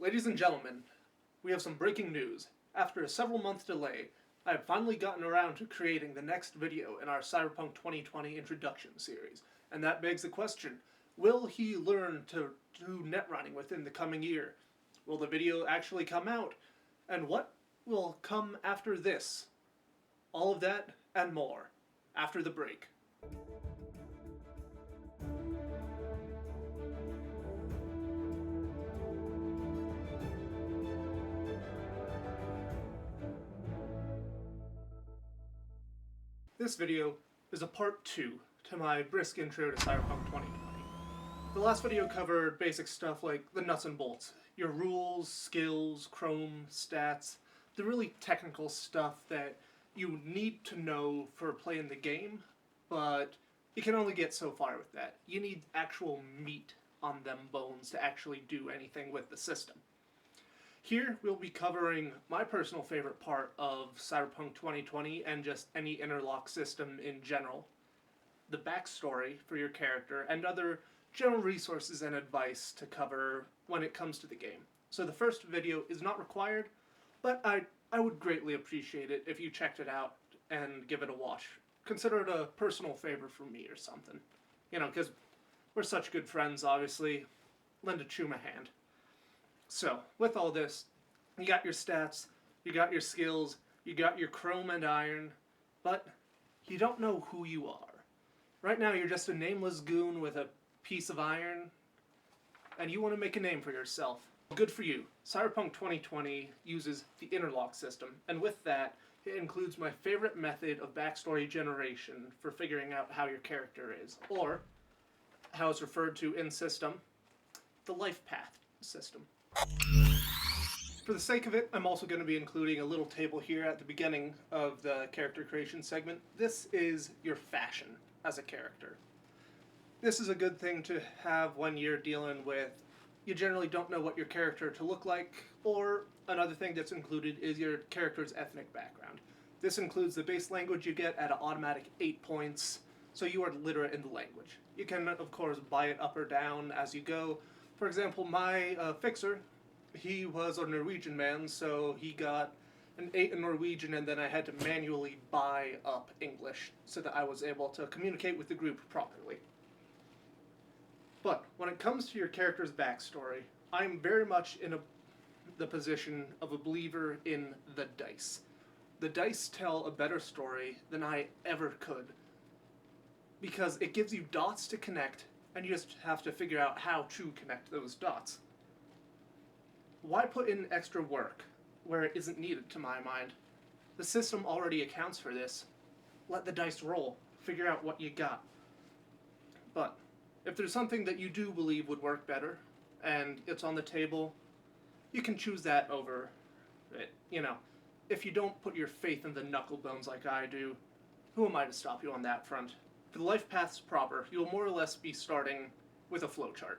Ladies and gentlemen, we have some breaking news. After a several-month delay, I have finally gotten around to creating the next video in our Cyberpunk 2020 introduction series, and that begs the question, will he learn to do netrunning within the coming year? Will the video actually come out? And what will come after this? All of that and more, after the break. This video is a part 2 to my brisk intro to Cyberpunk 2020. The last video covered basic stuff like the nuts and bolts, your rules, skills, chrome, stats, the really technical stuff that you need to know for playing the game, but you can only get so far with that. You need actual meat on them bones to actually do anything with the system. Here we'll be covering my personal favorite part of Cyberpunk 2020 and just any interlock system in general, the backstory for your character, and other general resources and advice to cover when it comes to the game. So the first video is not required, but I would greatly appreciate it if you checked it out and give it a watch. Consider it a personal favor from me or something. You know, because we're such good friends, obviously. Lend a chum a hand. So, with all this, you got your stats, you got your skills, you got your chrome and iron, but you don't know who you are. Right now, you're just a nameless goon with a piece of iron, and you want to make a name for yourself. Good for you. Cyberpunk 2020 uses the interlock system, and with that, it includes my favorite method of backstory generation for figuring out how your character is, or, how it's referred to in system, the life path system. For the sake of it, I'm also going to be including a little table here at the beginning of the character creation segment. This is your fashion as a character. This is a good thing to have when you're dealing with, you generally don't know what your character to look like, or another thing that's included is your character's ethnic background. This includes the base language you get at an automatic 8 points, so you are literate in the language. You can, of course, buy it up or down as you go. For example, my fixer, he was a Norwegian man, so he got an 8 in Norwegian, and then I had to manually buy up English so that I was able to communicate with the group properly. But when it comes to your character's backstory, I'm very much in the position of a believer in the dice. The dice tell a better story than I ever could, because it gives you dots to connect, and you just have to figure out how to connect those dots. Why put in extra work where it isn't needed, to my mind? The system already accounts for this. Let the dice roll. Figure out what you got. But if there's something that you do believe would work better, and it's on the table, you can choose that over it. You know, if you don't put your faith in the knuckle bones like I do, who am I to stop you on that front? For the life paths proper, you'll more or less be starting with a flowchart.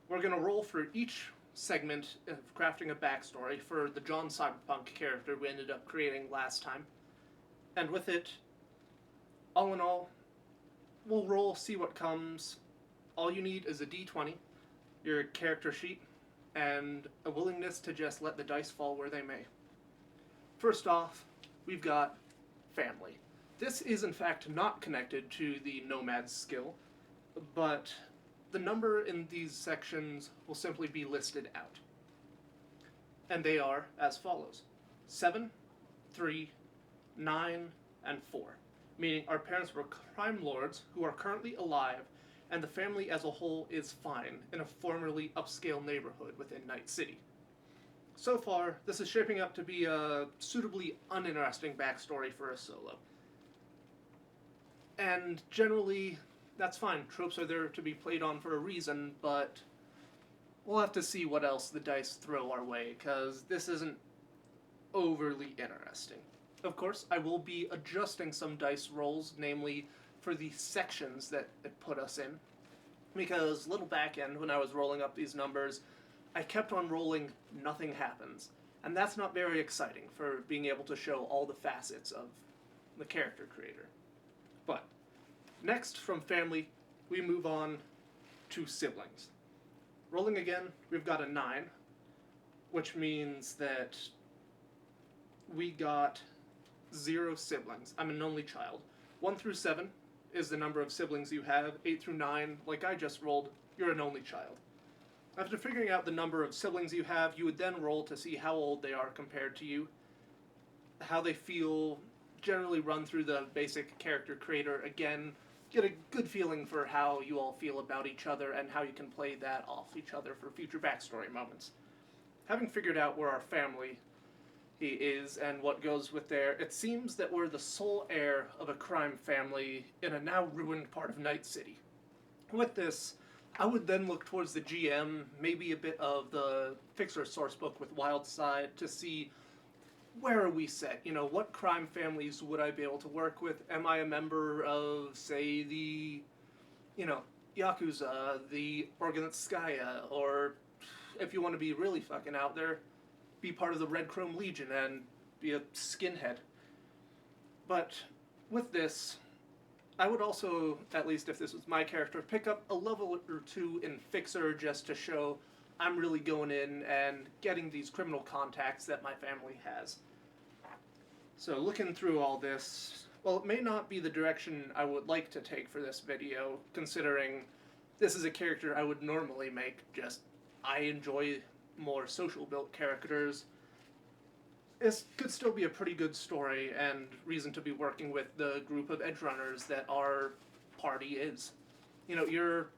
We're going to roll for each segment of crafting a backstory for the John Cyberpunk character we ended up creating last time. And with it, all in all, we'll roll, see what comes. All you need is a d20, your character sheet, and a willingness to just let the dice fall where they may. First off, we've got family. This is in fact not connected to the Nomad's skill, but the number in these sections will simply be listed out. And they are as follows: 7, 3, 9, and 4. Meaning our parents were crime lords who are currently alive, and the family as a whole is fine in a formerly upscale neighborhood within Night City. So far, this is shaping up to be a suitably uninteresting backstory for a solo. And generally, that's fine. Tropes are there to be played on for a reason, but we'll have to see what else the dice throw our way, because this isn't overly interesting. Of course, I will be adjusting some dice rolls, namely for the sections that it put us in, because little back end, when I was rolling up these numbers, I kept on rolling nothing happens, and that's not very exciting for being able to show all the facets of the character creator. But next, from family, we move on to siblings. Rolling again, we've got a 9. which means that we got 0 siblings. I'm an only child. 1 through 7 is the number of siblings you have. 8 through 9, like I just rolled, you're an only child. After figuring out the number of siblings you have, you would then roll to see how old they are compared to you, how they feel, generally run through the basic character creator again, get a good feeling for how you all feel about each other and how you can play that off each other for future backstory moments. Having figured out where our family he is and what goes with there, it seems that we're the sole heir of a crime family in a now ruined part of Night City. With this, I would then look towards the GM, maybe a bit of the Fixer sourcebook with Wildside to see where are we set? You know, what crime families would I be able to work with? Am I a member of, say, the, Yakuza, the Organskaya, or if you want to be really fucking out there, be part of the Red Chrome Legion and be a skinhead. But with this, I would also, at least if this was my character, pick up a level or 2 in Fixer just to show I'm really going in and getting these criminal contacts that my family has. So looking through all this, well, it may not be the direction I would like to take for this video, considering this is a character I would normally make, just I enjoy more social-built characters. This could still be a pretty good story and reason to be working with the group of edgerunners that our party is. You know, you're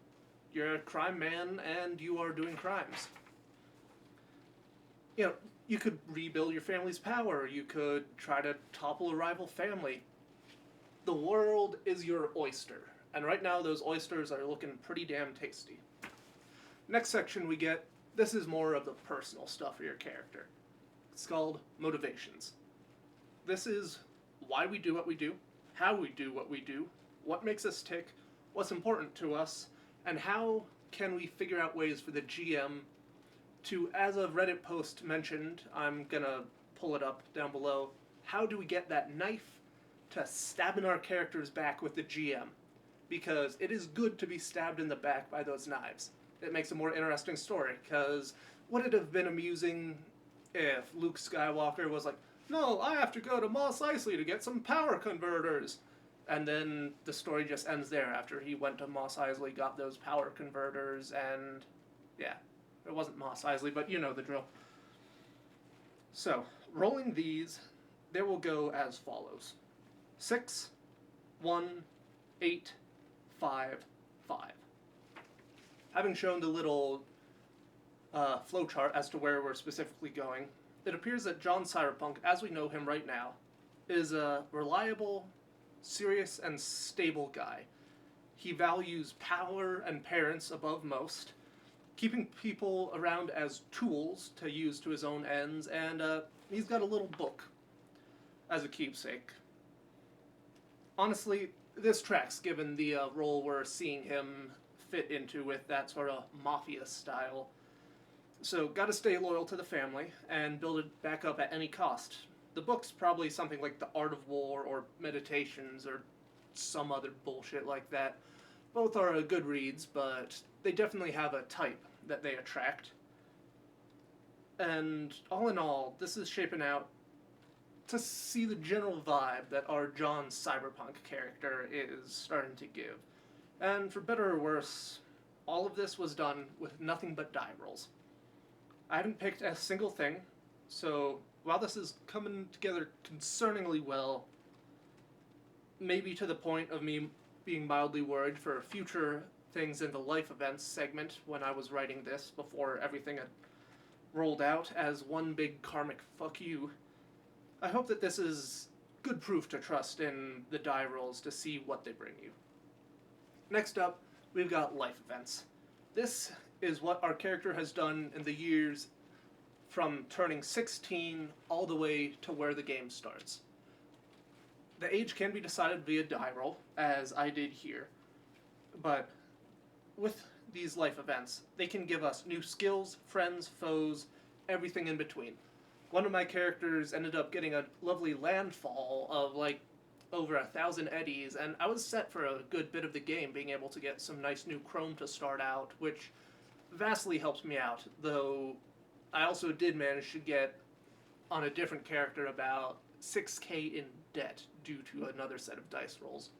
a crime man and you are doing crimes. You know, you could rebuild your family's power. You could try to topple a rival family. The world is your oyster. And right now those oysters are looking pretty damn tasty. Next section we get, this is more of the personal stuff for your character. It's called Motivations. This is why we do what we do, how we do what we do, what makes us tick, what's important to us, and how can we figure out ways for the GM to, as a Reddit post mentioned, I'm gonna pull it up down below, how do we get that knife to stab in our character's back with the GM? Because it is good to be stabbed in the back by those knives. It makes a more interesting story, because would it have been amusing if Luke Skywalker was like, no, I have to go to Mos Eisley to get some power converters. And then the story just ends there after he went to Mos Eisley, got those power converters, and yeah, it wasn't Mos Eisley, but you know the drill. So, rolling these, they will go as follows. 6, 1, 8, 5, 5. Having shown the little flowchart as to where we're specifically going, it appears that John Cyberpunk, as we know him right now, is a reliable, serious, and stable guy. He values power and parents above most, keeping people around as tools to use to his own ends, and he's got a little book as a keepsake. Honestly, this tracks given the role we're seeing him fit into with that sort of mafia style. So, gotta stay loyal to the family and build it back up at any cost. The book's probably something like The Art of War or Meditations or some other bullshit like that. Both are good reads, but they definitely have a type that they attract. And all in all, this is shaping out to see the general vibe that our John Cyberpunk character is starting to give. And for better or worse, all of this was done with nothing but die rolls. I haven't picked a single thing, so while this is coming together concerningly well, maybe to the point of me being mildly worried for future things in the life events segment when I was writing this before everything had rolled out as one big karmic fuck you, I hope that this is good proof to trust in the die rolls to see what they bring you. Next up, we've got life events. This is what our character has done in the years from turning 16 all the way to where the game starts. The age can be decided via die roll, as I did here, but with these life events, they can give us new skills, friends, foes, everything in between. One of my characters ended up getting a lovely landfall of like over 1,000 eddies, and I was set for a good bit of the game being able to get some nice new chrome to start out, which vastly helps me out, though I also did manage to get on a different character about 6k in debt due to another set of dice rolls.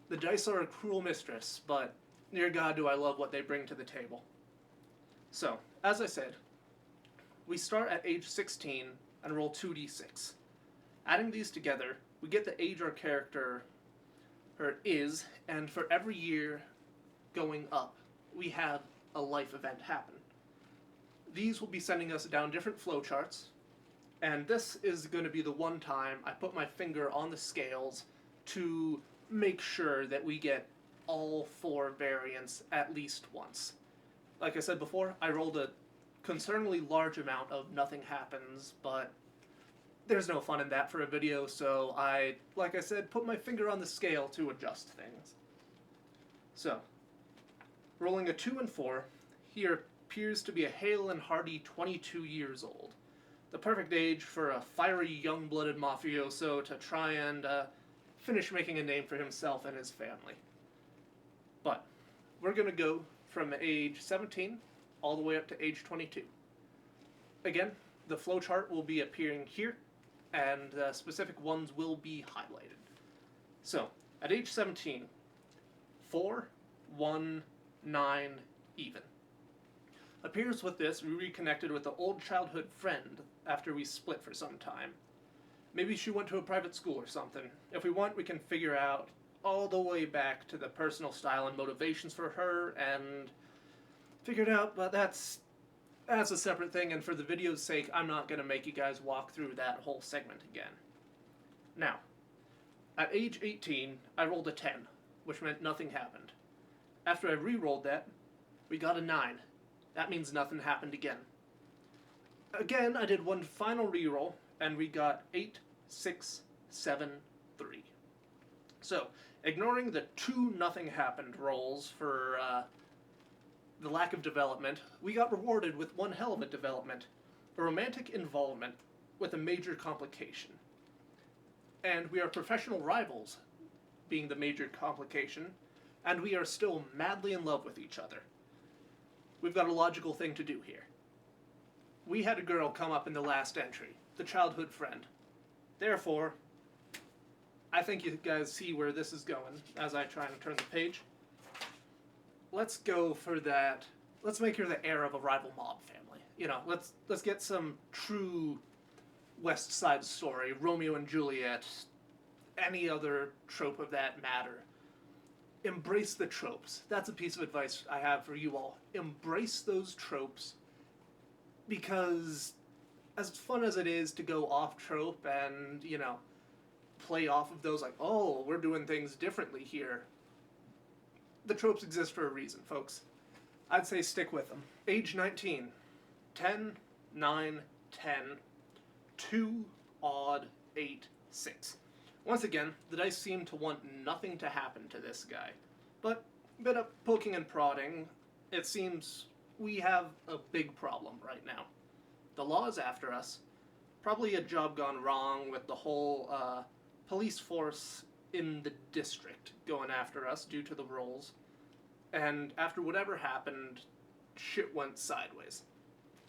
The dice are a cruel mistress, but dear God, do I love what they bring to the table. So, as I said, we start at age 16 and roll 2d6. Adding these together, we get the age our character is, and for every year going up, we have a life event happen. These will be sending us down different flowcharts, and this is going to be the one time I put my finger on the scales to make sure that we get all 4 variants at least once. Like I said before, I rolled a concerningly large amount of nothing happens, but there's no fun in that for a video, so I, like I said, put my finger on the scale to adjust things. So, rolling a 2 and 4, he appears to be a hale and hearty 22 years old. The perfect age for a fiery, young-blooded mafioso to try and finish making a name for himself and his family. But we're going to go from age 17 all the way up to age 22. Again, the flowchart will be appearing here, and the specific ones will be highlighted. So, at age 17, 4, 1, 9, even. Appears with this, we reconnected with an old childhood friend after we split for some time. Maybe she went to a private school or something. If we want, we can figure out all the way back to the personal style and motivations for her and figure it out, but that's a separate thing, and for the video's sake, I'm not going to make you guys walk through that whole segment again. Now, at age 18, I rolled a 10, which meant nothing happened. After I re-rolled that, we got a 9. That means nothing happened again. Again, I did one final re-roll, and we got 8, 6, 7, 3. So, ignoring the 2 nothing happened rolls for the lack of development, we got rewarded with one hell of a development. A romantic involvement with a major complication. And we are professional rivals, being the major complication, and we are still madly in love with each other. We've got a logical thing to do here. We had a girl come up in the last entry, the childhood friend. Therefore, I think you guys see where this is going as I try and turn the page. Let's go for that. Let's make her the heir of a rival mob family. You know, let's get some true West Side Story, Romeo and Juliet, any other trope of that matter. Embrace the tropes. That's a piece of advice I have for you all. Embrace those tropes, because as fun as it is to go off trope and, you know, play off of those like, oh, we're doing things differently here, the tropes exist for a reason, folks. I'd say stick with them. Age 19. 10, 9, 10, 2, odd, 8, 6. Once again, the dice seem to want nothing to happen to this guy. But, a bit of poking and prodding, it seems we have a big problem right now. The law is after us. Probably a job gone wrong with the whole police force in the district going after us due to the rolls. And after whatever happened, shit went sideways.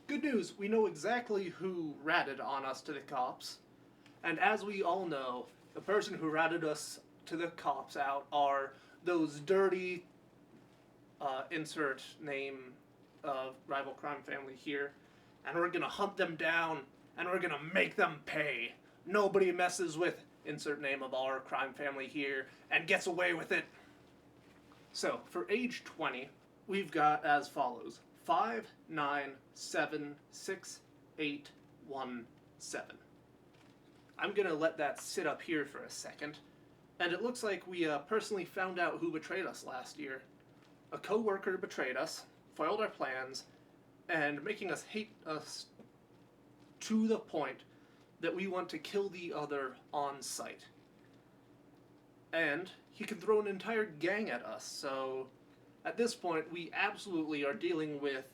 Good news, we know exactly who ratted on us to the cops. And as we all know, the person who ratted us to the cops out are those dirty, insert name of rival crime family here. And we're gonna hunt them down, and we're gonna make them pay. Nobody messes with insert name of our crime family here and gets away with it. So, for age 20, we've got as follows. 5, 9, 7, 6, 8, 1, 7. I'm going to let that sit up here for a second. And it looks like we personally found out who betrayed us last year. A co-worker betrayed us, foiled our plans, and making us hate us to the point that we want to kill the other on sight. And he can throw an entire gang at us, so at this point we absolutely are dealing with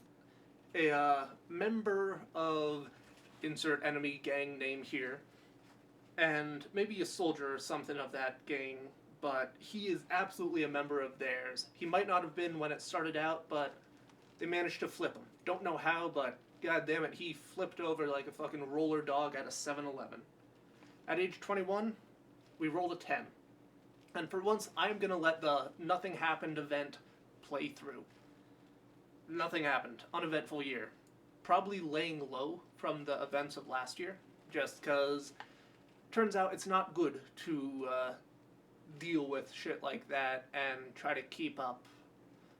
a member of insert enemy gang name here, and maybe a soldier or something of that gang, but he is absolutely a member of theirs. He might not have been when it started out, but they managed to flip him. Don't know how, but God damn it, he flipped over like a fucking roller dog at a 7-Eleven. At age 21, we rolled a 10. And for once, I'm gonna let the nothing happened event play through. Nothing happened. Uneventful year. Probably laying low from the events of last year, just because turns out it's not good to deal with shit like that and try to keep up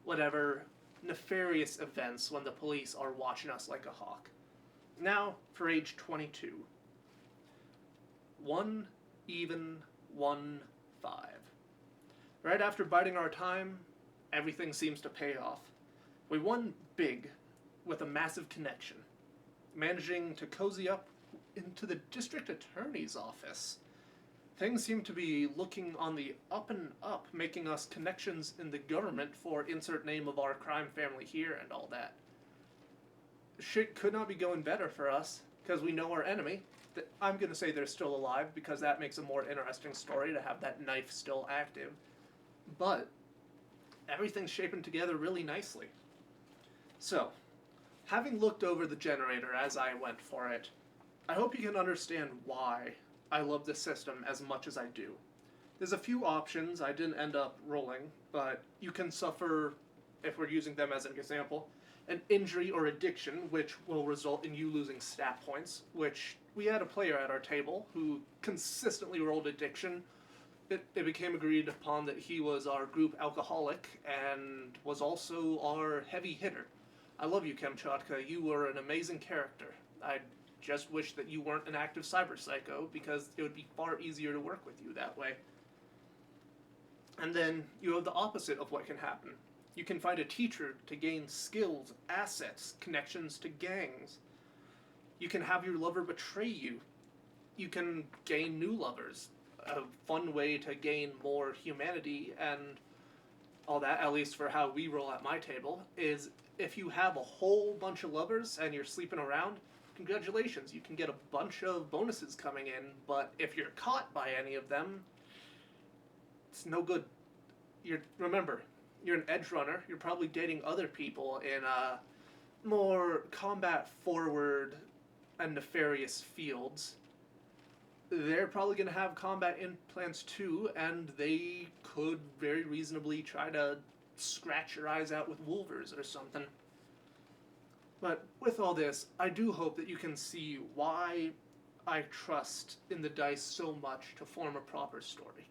whatever nefarious events when the police are watching us like a hawk. Now, for age 22. 1 even 1 5. Right after biding our time, everything seems to pay off. We won big with a massive connection, managing to cozy up into the district attorney's office. Things seem to be looking on the up and up, making us connections in the government for insert name of our crime family here and all that. Shit could not be going better for us, because we know our enemy. I'm going to say they're still alive, because that makes a more interesting story to have that knife still active. But everything's shaping together really nicely. So, having looked over the generator as I went for it, I hope you can understand why I love this system as much as I do. There's a few options I didn't end up rolling, but you can suffer, if we're using them as an example, an injury or addiction, which will result in you losing stat points, which we had a player at our table who consistently rolled addiction. It became agreed upon that he was our group alcoholic and was also our heavy hitter. I love you, Kamchatka. You were an amazing character. I just wish that you weren't an active cyber psycho, because it would be far easier to work with you that way. And then you have the opposite of what can happen. You can find a teacher to gain skills, assets, connections to gangs. You can have your lover betray you. You can gain new lovers. A fun way to gain more humanity and all that, at least for how we roll at my table, is if you have a whole bunch of lovers and you're sleeping around, congratulations, you can get a bunch of bonuses coming in, but if you're caught by any of them, it's no good. Remember, you're an edge runner, you're probably dating other people in more combat-forward and nefarious fields. They're probably going to have combat implants too, and they could very reasonably try to scratch your eyes out with wolvers or something. But with all this, I do hope that you can see why I trust in the dice so much to form a proper story.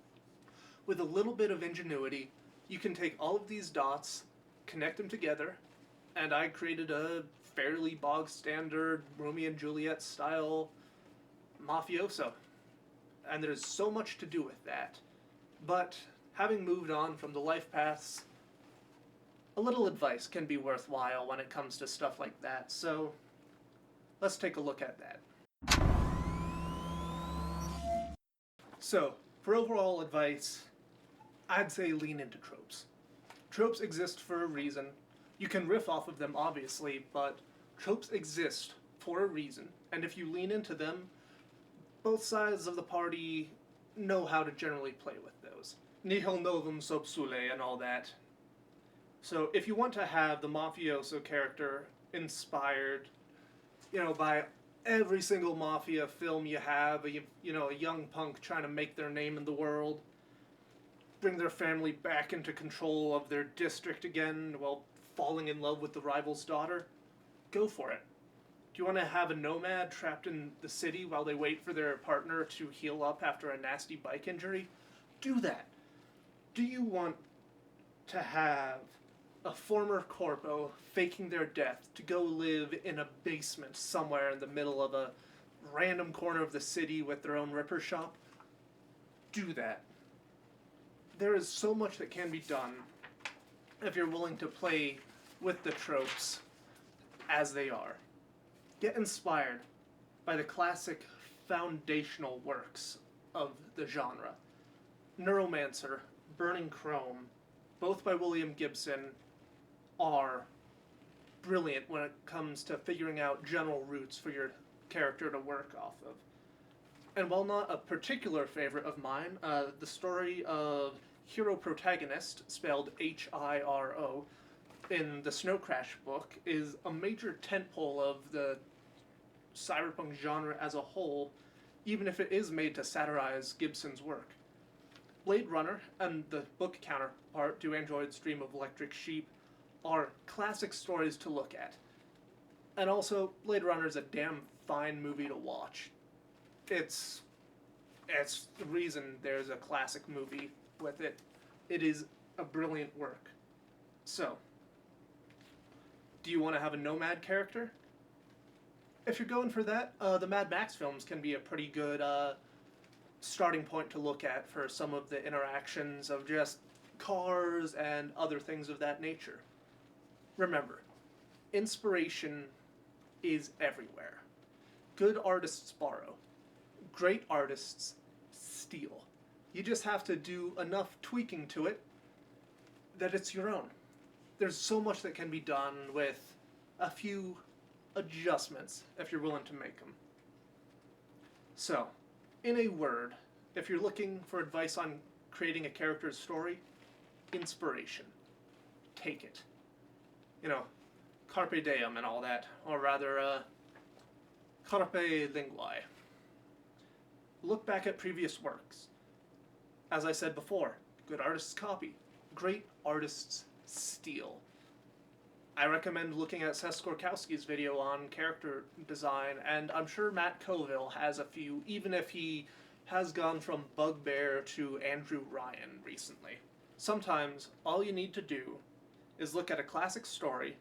With a little bit of ingenuity, you can take all of these dots, connect them together, and I created a fairly bog-standard Romeo and Juliet style mafioso. And there's so much to do with that. But having moved on from the life paths, a little advice can be worthwhile when it comes to stuff like that, so let's take a look at that. So, for overall advice, I'd say lean into tropes. Tropes exist for a reason. You can riff off of them, obviously, but tropes exist for a reason, and if you lean into them, both sides of the party know how to generally play with those. Nihil novum sub sole and all that. So if you want to have the mafioso character inspired, by every single mafia film you have, a young punk trying to make their name in the world, bring their family back into control of their district again while falling in love with the rival's daughter, go for it. Do you want to have a nomad trapped in the city while they wait for their partner to heal up after a nasty bike injury? Do that. Do you want to have a former corpo faking their death to go live in a basement somewhere in the middle of a random corner of the city with their own ripper shop? Do that. There is so much that can be done if you're willing to play with the tropes as they are. Get inspired by the classic foundational works of the genre. Neuromancer, Burning Chrome, both by William Gibson, are brilliant when it comes to figuring out general routes for your character to work off of. And while not a particular favorite of mine, the story of Hero Protagonist, spelled Hiro, in the Snow Crash book is a major tentpole of the cyberpunk genre as a whole, even if it is made to satirize Gibson's work. Blade Runner and the book counterpart, Do Androids Dream of Electric Sheep, are classic stories to look at. And also, Blade Runner is a damn fine movie to watch. It's the reason there's a classic movie with it. It is a brilliant work. So, do you want to have a nomad character? If you're going for that, the Mad Max films can be a pretty good starting point to look at for some of the interactions of just cars and other things of that nature. Remember, inspiration is everywhere. Good artists borrow. Great artists steal. You just have to do enough tweaking to it that it's your own. There's so much that can be done with a few adjustments if you're willing to make them. So, in a word, if you're looking for advice on creating a character's story, inspiration. Take it. Carpe diem and all that, or rather, carpe linguae. Look back at previous works. As I said before, good artists copy, great artists steal. I recommend looking at Seth Skorkowski's video on character design, and I'm sure Matt Colville has a few, even if he has gone from Bugbear to Andrew Ryan recently. Sometimes all you need to do is look at a classic story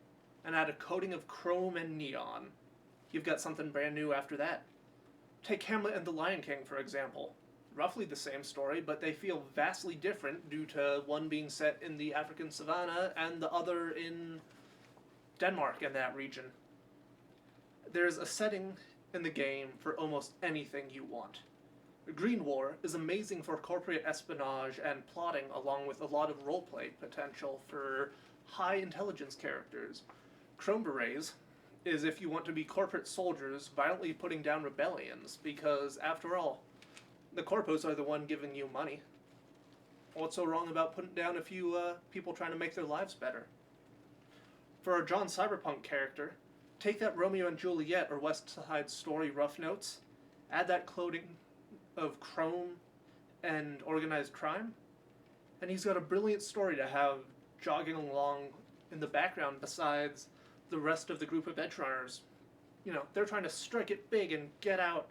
and add a coating of chrome and neon. You've got something brand new after that. Take Hamlet and the Lion King, for example. Roughly the same story, but they feel vastly different due to one being set in the African savannah and the other in Denmark and that region. There's a setting in the game for almost anything you want. Green War is amazing for corporate espionage and plotting, along with a lot of roleplay potential for high intelligence characters. Chrome Berets is if you want to be corporate soldiers violently putting down rebellions, because after all, the corpos are the one giving you money. What's so wrong about putting down a few people trying to make their lives better? For a John Cyberpunk character, take that Romeo and Juliet or West Side Story rough notes, add that clothing of chrome and organized crime, and he's got a brilliant story to have jogging along in the background besides the rest of the group of edgerunners. They're trying to strike it big and get out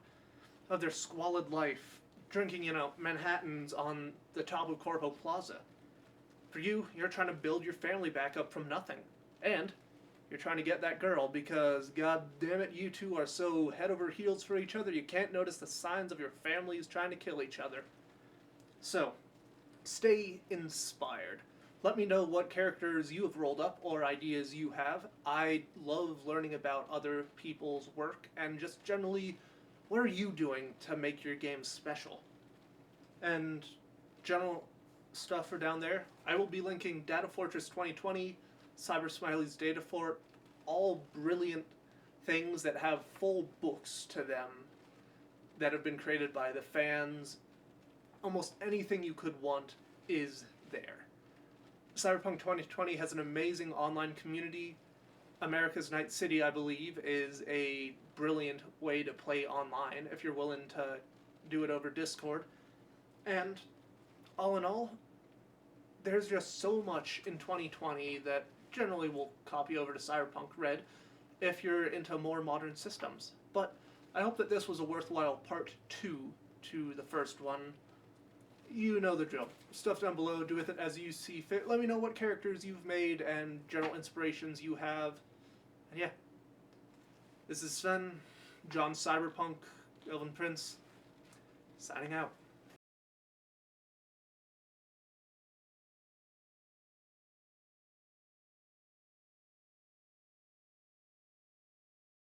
of their squalid life, drinking, Manhattans on the top of Corpo Plaza. For you, you're trying to build your family back up from nothing. And you're trying to get that girl because, god damn it, you two are so head over heels for each other you can't notice the signs of your families trying to kill each other. So, stay inspired. Let me know what characters you have rolled up or ideas you have. I love learning about other people's work and just generally, what are you doing to make your game special? And general stuff for down there, I will be linking Data Fortress 2020, Cyber Smiley's Data Fort, all brilliant things that have full books to them that have been created by the fans. Almost anything you could want is there. Cyberpunk 2020 has an amazing online community. America's Night City, I believe, is a brilliant way to play online if you're willing to do it over Discord. And all in all, there's just so much in 2020 that generally will copy over to Cyberpunk Red if you're into more modern systems. But I hope that this was a worthwhile part 2 to the first one. You know the drill. Stuff down below, do with it as you see fit. Let me know what characters you've made and general inspirations you have. And yeah, this is Sven, John Cyberpunk, Elven Prince, signing out.